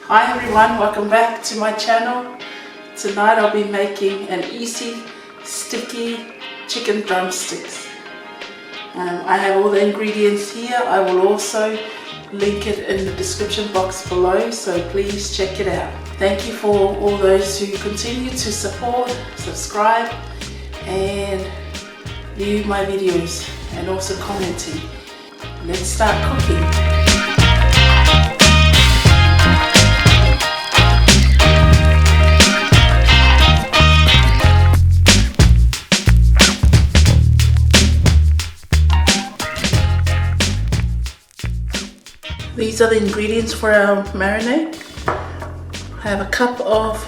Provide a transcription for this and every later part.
Hi everyone, welcome back to my channel. Tonight I'll be making an easy, sticky chicken drumsticks. I have all the ingredients here. I will also link it in the description box below, so please check it out. Thank you for all those who continue to support, subscribe and view my videos and also commenting. Let's start cooking. These are the ingredients for our marinade. I have a cup of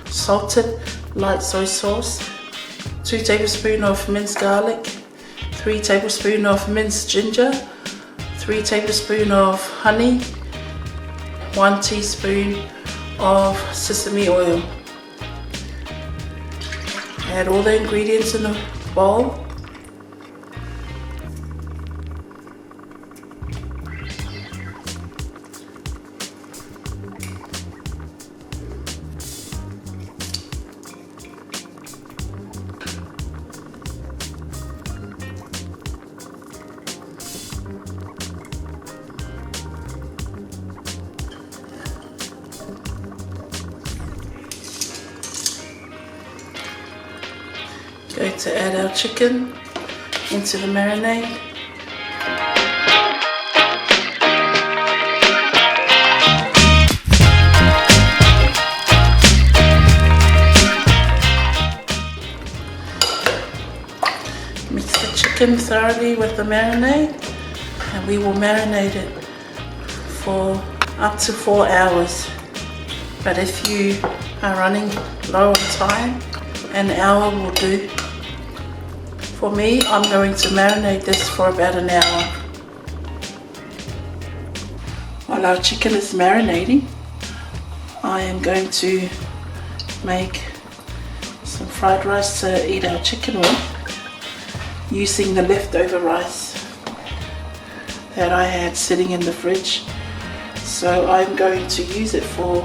salted light soy sauce, 2 tablespoons of minced garlic, 3 tablespoons of minced ginger, 3 tablespoons of honey, 1 teaspoon of sesame oil. Add all the ingredients in a bowl. Going to add our chicken into the marinade. Mix the chicken thoroughly with the marinade, and we will marinate it for up to 4 hours. But if you are running low on time, an hour will do. For me, I'm going to marinate this for about an hour. While our chicken is marinating, I am going to make some fried rice to eat our chicken with, using the leftover rice that I had sitting in the fridge. So I'm going to use it for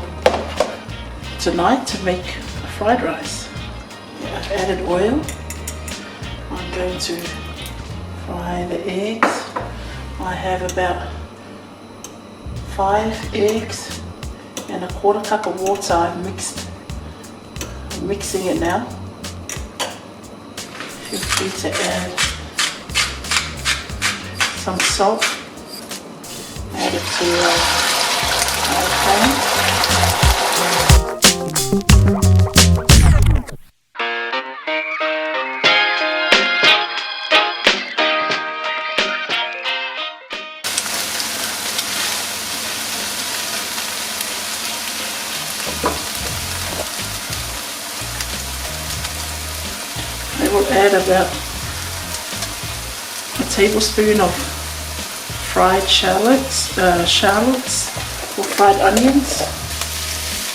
tonight to make a fried rice. I've added oil. I'm going to fry the eggs. I have about 5 eggs and a 1/4 cup of water. I'm mixing it now. Feel free to add some salt. Add it to our pan. I will add about a tablespoon of fried shallots or fried onions,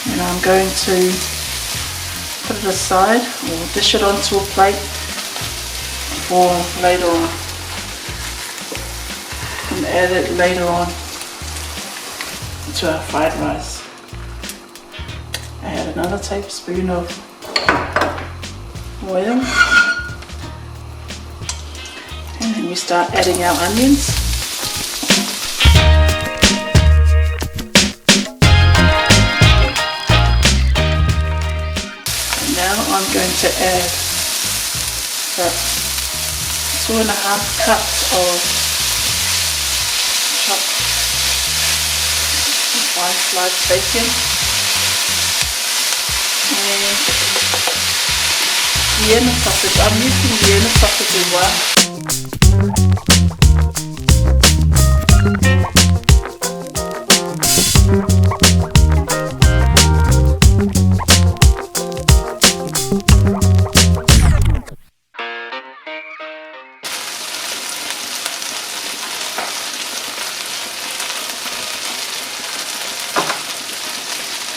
and I'm going to put it aside or dish it onto a plate for later on, and add it later on to our fried rice. I add another tablespoon of oil, and then we start adding our onions. And now I'm going to add about 2½ cups of chopped fine sliced bacon and Vienna sausage. I'm using Vienna sausage as well.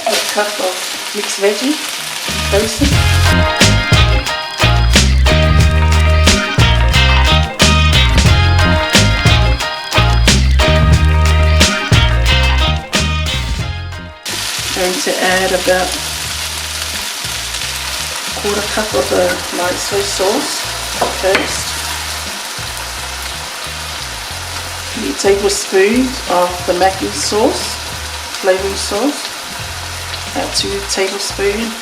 A cup of mixed veggie, toasted. Going to add about 1/4 cup of the light soy sauce first. 3 tablespoons of the Maggi sauce, flavouring sauce. About 2 tablespoons.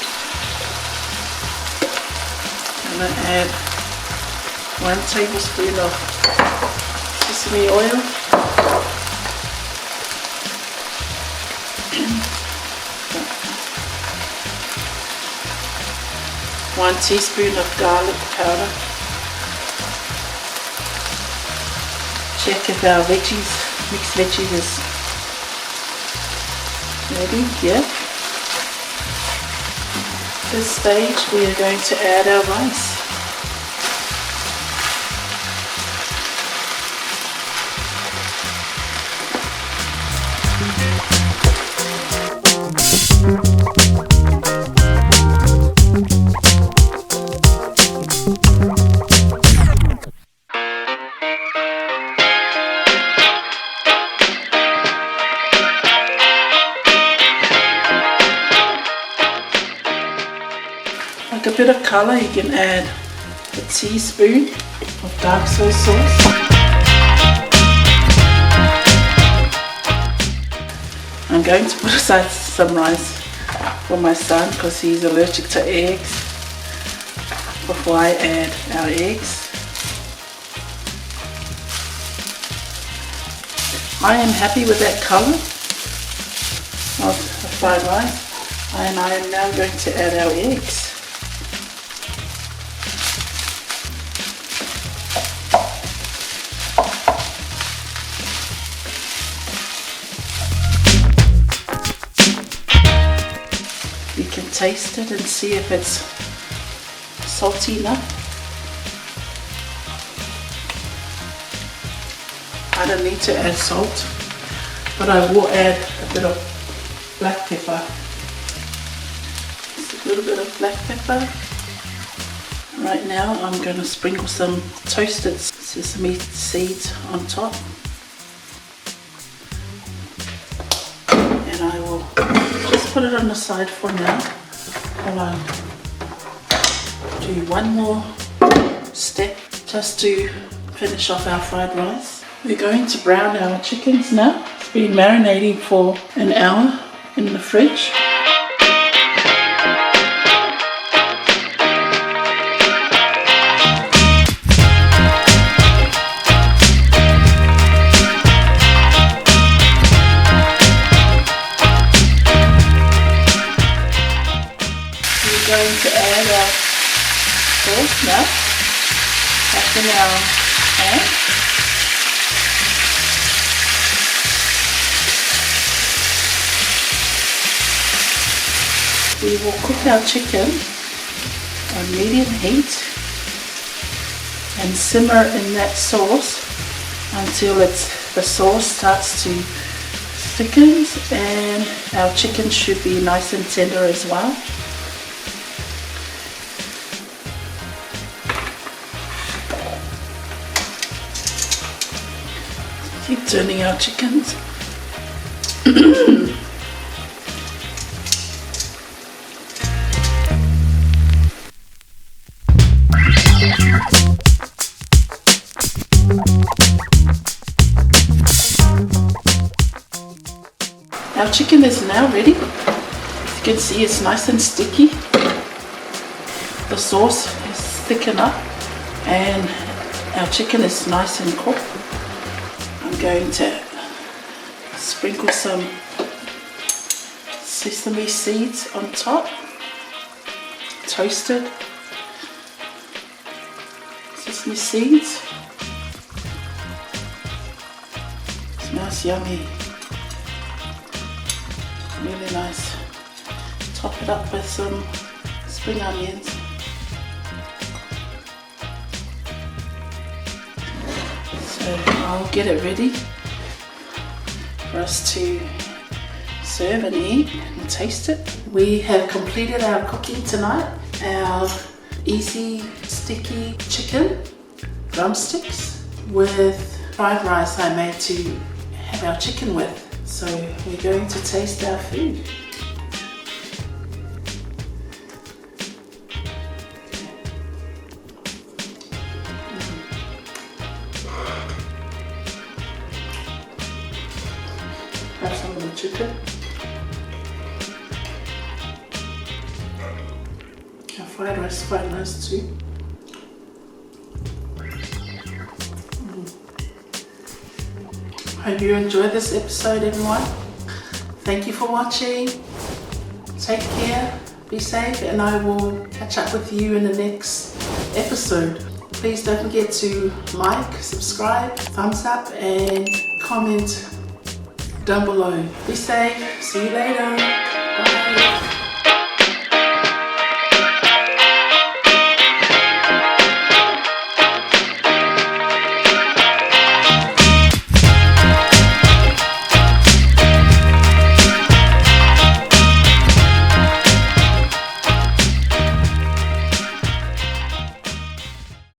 I'm going to add 1 tablespoon of sesame oil. 1 teaspoon of garlic powder. Check if our veggies, mixed veggies is ready. Yeah. At this stage we are going to add our rice. Like a bit of colour, you can add a teaspoon of dark soy sauce. I'm going to put aside some rice for my son because he's allergic to eggs before I add our eggs. I am happy with that colour of the fried rice, and I am now going to add our eggs. You can taste it and see if it's salty enough. I don't need to add salt, but I will add a bit of black pepper. Just a little bit of black pepper. Right now I'm going to sprinkle some toasted sesame seeds on top. And I will just put it on the side for now while I do one more step just to finish off our fried rice. We're going to brown our chickens now. It's been marinating for an hour in the fridge. We're going to add our sauce now. That's in our pan. We will cook our chicken on medium heat and simmer in that sauce until the sauce starts to thicken, and our chicken should be nice and tender as well. Keep turning our chickens. Our chicken is now ready. As you can see, it's nice and sticky. The sauce is thick enough and our chicken is nice and cooked. I'm going to sprinkle some sesame seeds on top, toasted sesame seeds. It smells yummy. Really nice. Top it up with some spring onions. So I'll get it ready for us to serve and eat and taste it. We have completed our cooking tonight. Our easy sticky chicken drumsticks with fried rice I made to have our chicken with. So we're going to taste our food. chicken. And fried rice is quite nice too. Hope you enjoyed this episode, everyone. Thank you for watching. Take care, be safe, and I will catch up with you in the next episode. Please don't forget to like, subscribe, thumbs up, and comment down below. Be safe. See you later.